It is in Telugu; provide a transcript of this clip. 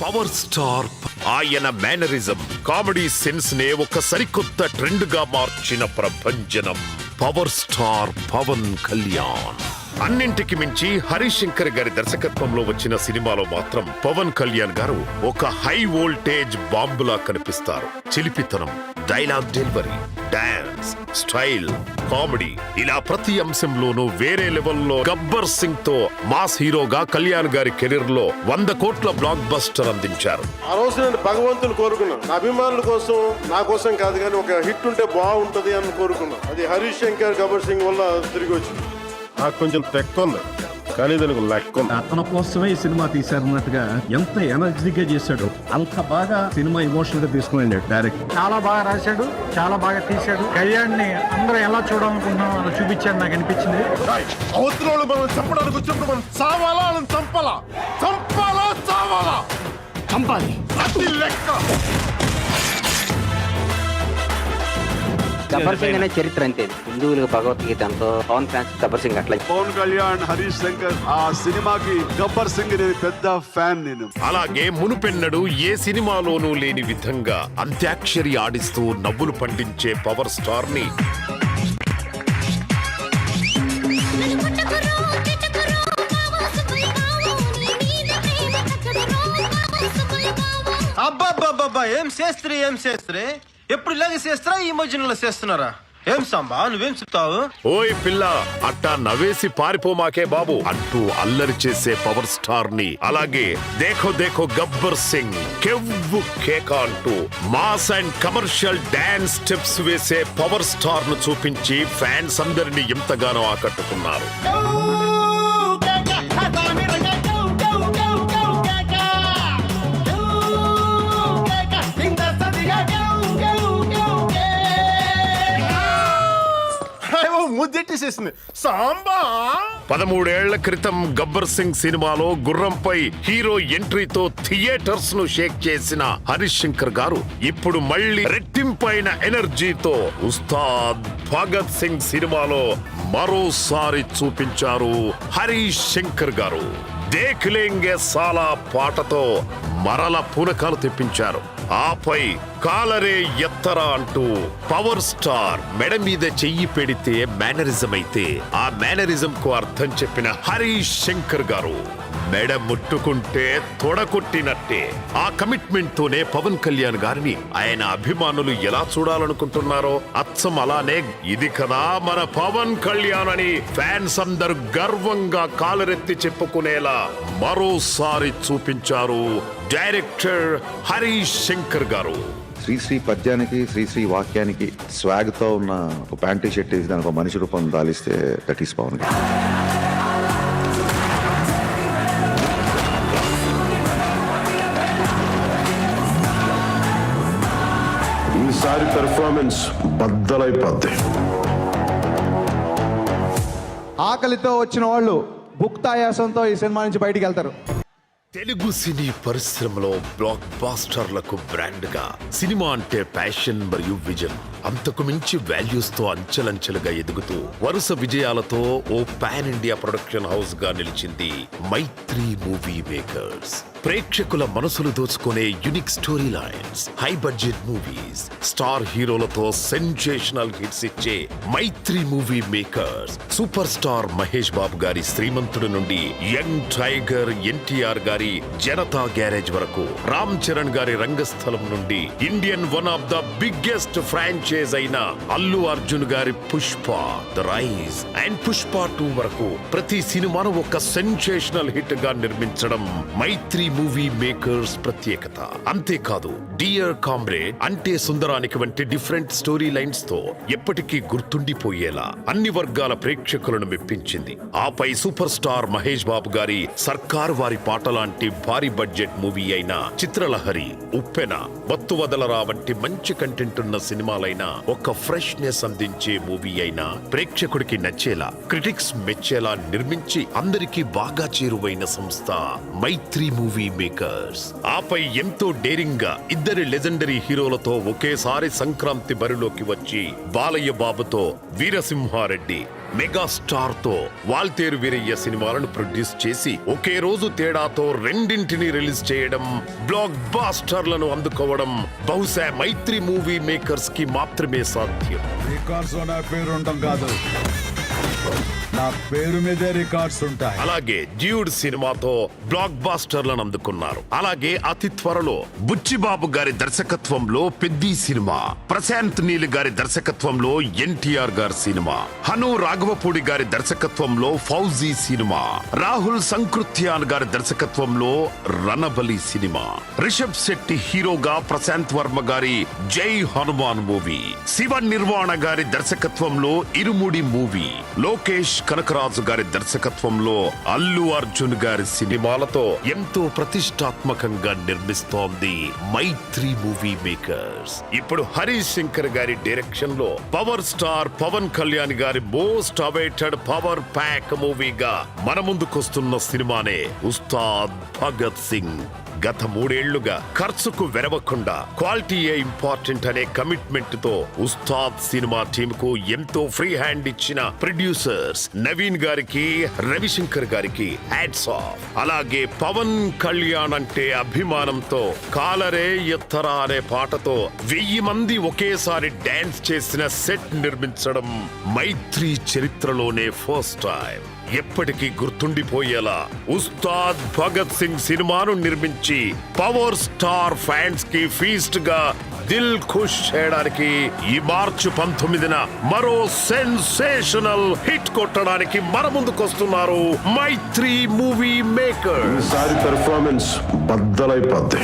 పవర్ స్టార్ ఆయన మేనరిజం కామెడీ సెన్స్ నే ఒక సరికొత్త ట్రెండ్ గా మార్చిన ప్రభంజనం పవర్ స్టార్ పవన్ కళ్యాణ్. అన్నింటికి మించి హరీష్ శంకర్ గారి దర్శకత్వంలో వచ్చిన సినిమాలో మాత్రం పవన్ కళ్యాణ్ గారు ఒక హై వోల్టేజ్ బాంబులా కనిపిస్తారు. చిలిపితనం, dialogue delivery, dance, style, comedy ఇలా ప్రతి అంశంలోనూ వేరే లెవెల్లో గబ్బర్ సింగ్ తో మాస్ హీరోగా కళ్యాణ్ గారి కెరీర్ లో 100 కోట్ల బ్లాక్ బస్టర్ అందించారు. ఆ రోజు నేను భగవంతుని కోరుకున్నాను, నా అభిమానుల కోసం, నా కోసం కాదు కానీ ఒక హిట్ ఉంటే బాగుంటది అని కోరుకున్నాను. అది హరీష్ శంకర్ గబ్బర్ సింగ్ వల్ల తిరిగి వచ్చింది. నాకు కొంచెం తెక్క ఉంది కానీ దానికి లెక్క ఉంది. అతని కోసమే ఈ సినిమా తీశారన్నట్టుగా ఎంత ఎనర్జీగా చేశాడు, అంత బాగా సినిమా ఎమోషనల్ గా తీసుకుని వెళ్ళాడు డైరెక్ట్. చాలా బాగా రాశాడు, చాలా బాగా తీశాడు. కళ్యాణ్ ని అందరూ ఎలా చూడాలనుకుంటున్నాం అలా చూపించాడు నాకు అనిపించింది. అవతల వాళ్ళు మనం చంపడానికి వచ్చినప్పుడు మనం చావాలా అని చంపాలా, చంపాలా చావాలా, చంపాలి అది లెక్క. గబ్బర్ సింగ్ అనే చరిత్ర అంతే. హిందువులకు భగవద్గీత అంతో పవన్ ఫ్యాన్స్ గబ్బర్ సింగ్ అట్లా. పవన్ కళ్యాణ్, హరీష్ శంకర్ ఆ సినిమాకి గబ్బర్ సింగ్ నేను పెద్ద ఫ్యాన్. నేను అలాగే మునుపెన్నడు ఏ సినిమాలోనూ లేని విధంగా అంత్యాక్షరి ఆడిస్తూ నవ్వులు పండించే పవర్ స్టార్ ని అబ్బాబ్బాబ్బా ఏం చేస్త్రీ ఎప్పుడు ఇలాగే చేస్తారా, ఈ మధ్యలో చేస్తున్నారా? ఏం సాంబా నువ్వేం చెప్తావు? ఓయ్ పిల్ల అట్టా నవ్వేసి పారిపోమాకే బాబు అంటూ అల్లరి చేసే పవర్ స్టార్ ని, అలాగే దేఖో దేఖో గబ్బర్ సింగ్, కెవ్వు కేక అంటూ mass and commercial dance steps వేసే పవర్ స్టార్ ను చూపించి ఫ్యాన్స్ అందరినీ ఎంతగానో ఆకట్టుకున్నారు. ముద్దెట్టేసేసింది సాంబా. 13 ఏళ్ల క్రితం గబ్బర్ సింగ్ సినిమాలో గుర్రంపై హీరో ఎంట్రీతో థియేటర్స్ ను షేక్ చేసిన హరీష్ శంకర్ గారు ఇప్పుడు మళ్ళీ రెట్టింపైన ఎనర్జీతో ఉస్తాద్ భగత్ సింగ్ సినిమాలో మరోసారి చూపించారు హరీష్ శంకర్ గారు. దేఖ్లేంగే సాలా పాటతో మరల పూనకాలు తెప్పించారు. ఆపై కాలరే ఎత్తరా అంటూ పవర్ స్టార్ మెడ మీద చెయ్యి పెడితే మేనరిజం అయితే ఆ మేనరిజం కు అర్థం చెప్పిన హరీష్ శంకర్ గారు మెడ ముట్టుకుంటే తొడకొట్టినట్టే. ఆ కమిట్మెంట్ తోనే పవన్ కళ్యాణ్ గారిని ఆయన అభిమానులు ఎలా చూడాలనుకుంటున్నారో అచ్చం అలానే ఇది కదా మన పవన్ కళ్యాణ్ అని ఫ్యాన్స్ అందరూ గర్వంగా కాలరెత్తి చెప్పుకునేలా మరోసారి చూపించారు డైరెక్టర్ హరీష్ శంకర్ గారు. శ్రీశ్రీ పద్యానికి, శ్రీశ్రీ వాక్యానికి స్వాగ్ తో ఉన్న ఒక ప్యాంటీ షర్ట్ వేసి దానికి ఒక మనిషి రూపం దాలిస్తే దట్ ఈస్ పవన్. ఈసారి పెర్ఫార్మెన్స్ బద్దలైపోద్ది. ఆకలితో వచ్చిన వాళ్ళు భుక్తాయాసంతో ఈ సినిమా నుంచి బయటికి వెళ్తారు. తెలుగు సినీ పరిశ్రమలో బ్లాక్ బాస్టర్లకు బ్రాండ్ గా సినిమా అంటే ప్యాషన్ మరియు విజన్, అంతకు మించి వాల్యూస్ తో అంచెలంచెలుగా ఎదుగుతూ వరుస విజయాలతో ఓ పాన్ ఇండియా ప్రొడక్షన్ హౌస్ గా నిలిచింది మైత్రి మూవీ మేకర్స్. ప్రేక్షకుల మనసులు దోచుకునే unique story lines, high budget movies, star హీరోలతో సెన్సేషనల్ హిట్స్ ఇచ్చే Mythri movie makers superstar Mahesh Babu గారి శ్రీమంతుడు నుండి యంగ్ టైగర్ ఎన్టీఆర్ గారి జనతా గ్యారేజ్ వరకు, రామ్ చరణ్ గారి రంగస్థలం నుండి Indian one of the biggest franchise అయిన అల్లు అర్జున్ గారి Pushpa, the rise and Pushpa 2 వరకు ప్రతి సినిమాను ఒక సెన్సేషనల్ హిట్ గా నిర్మించడం మైత్రి మూవీ మేకర్స్ ప్రత్యేకత. అంతేకాదు డియర్ కామ్రేడ్, అంటే సుందరానికి వంటి డిఫరెంట్ స్టోరీ లైన్స్ తో ఎప్పటికీ గుర్తుండిపోయేలా అన్ని వర్గాల ప్రేక్షకులను మెప్పించింది. ఆపై సూపర్ స్టార్ మహేష్ బాబు గారి సర్కార్ వారి పాట లాంటి భారీ బడ్జెట్ మూవీ అయిన చిత్రలహరి, ఉప్పెన, మత్తు వదలరా వంటి మంచి కంటెంట్ ఉన్న సినిమాలైనా ఒక ఫ్రెష్నెస్ అందించే మూవీ అయినా ప్రేక్షకుడికి నచ్చేలా, క్రిటిక్స్ మెచ్చేలా నిర్మించి అందరికీ బాగా చేరువైన సంస్థ మైత్రి మూవీ మేకర్స్. ఆపై ఎంతో డేరింగ్ గా ఇద్దరి లెజెండరీ హీరోలతో ఒకేసారి సంక్రాంతి బరిలోకి వచ్చి బాలయ్య బాబుతో వీరసింహారెడ్డి, మెగాస్టార్ తో వాల్తేరు వీరయ్య సినిమాలను ప్రొడ్యూస్ చేసి ఒకే రోజు తేడాతో రెండింటిని రిలీజ్ చేయడం, బ్లాక్ బాస్టర్లను అందుకోవడం బహుశా మైత్రి మూవీ మేకర్స్ కి మాత్రమే సాధ్యం. రికార్డ్స్ నా పేరు ఉండటం కాదు, నా పేరు మీదే రికార్డ్స్ ఉంటాయి. అలాగే డ్యూడ్ సినిమాతో బ్లాక్ బాస్టర్లను అందుకున్నారు. అలాగే అతి త్వరలో బుచ్చిబాబు గారి దర్శకత్వంలో పెద్ది సినిమా, ప్రశాంత్ నీల్ గారి దర్శకత్వంలో ఎన్టీఆర్ గారి సినిమా, హను రాఘవపూడి గారి దర్శకత్వంలో ఫౌజీ సినిమా, రాహుల్ సంకృత్యాన్ గారి దర్శకత్వంలో రణబలి సినిమా, రిషబ్ శెట్టి హీరోగా ప్రశాంత్ వర్మ గారి జై హనుమాన్ మూవీ, శివ నిర్వాణ గారి దర్శకత్వంలో ఇరుముడి మూవీ, లోకేష్ కనకరాజు గారి దర్శకత్వంలో అల్లు అర్జున్ గారి సినిమాలతో ఎంతో ప్రతిష్టాత్మకంగా నిర్మిస్తోంది మైత్రి మూవీ మేకర్స్. ఇప్పుడు హరీష్ శంకర్ గారి డైరెక్షన్ లో పవర్ స్టార్ పవన్ కళ్యాణ్ గారి మోస్ట్ అవైటెడ్ పవర్ ప్యాక్ మూవీగా మన ముందుకొస్తున్న సినిమానే ఉస్తాద్ భగత్ సింగ్. గత 3 ఏళ్లుగా ఖర్చుకు వెరవకుండా క్వాలిటీయే ఇంపార్టెంట్ అనే కమిట్మెంట్ తో ఉస్తాద్ సినిమా టీమ్ కు ఎంతో ఫ్రీ హ్యాండ్ ఇచ్చిన ప్రొడ్యూసర్స్ నవీన్ గారికి, రవిశంకర్ గారికి హ్యాట్స్ ఆఫ్. అలాగే పవన్ కళ్యాణ్ అంటే అభిమానంతో కాలరే ఎత్తరా అనే పాటతో 1000 మంది ఒకేసారి డాన్స్ చేసిన సెట్ నిర్మించడం మైత్రి చరిత్రలోనే ఫస్ట్ టైం. ఎప్పటికీ గుర్తుండిపోయేలా ఉస్తాద్ భగత్ సింగ్ సినిమాను నిర్మించి పవర్ స్టార్ ఫ్యాన్స్ కి ఫీస్ట్ గా దిల్ ఖుష్ చేయడానికి ఈ మార్చి 19న మరో సెన్సేషనల్ హిట్ కొట్టడానికి మన ముందుకొస్తున్నారు మైత్రి మూవీ మేకర్. ఈసారి పెర్ఫార్మెన్స్ బద్దలైపోద్ది.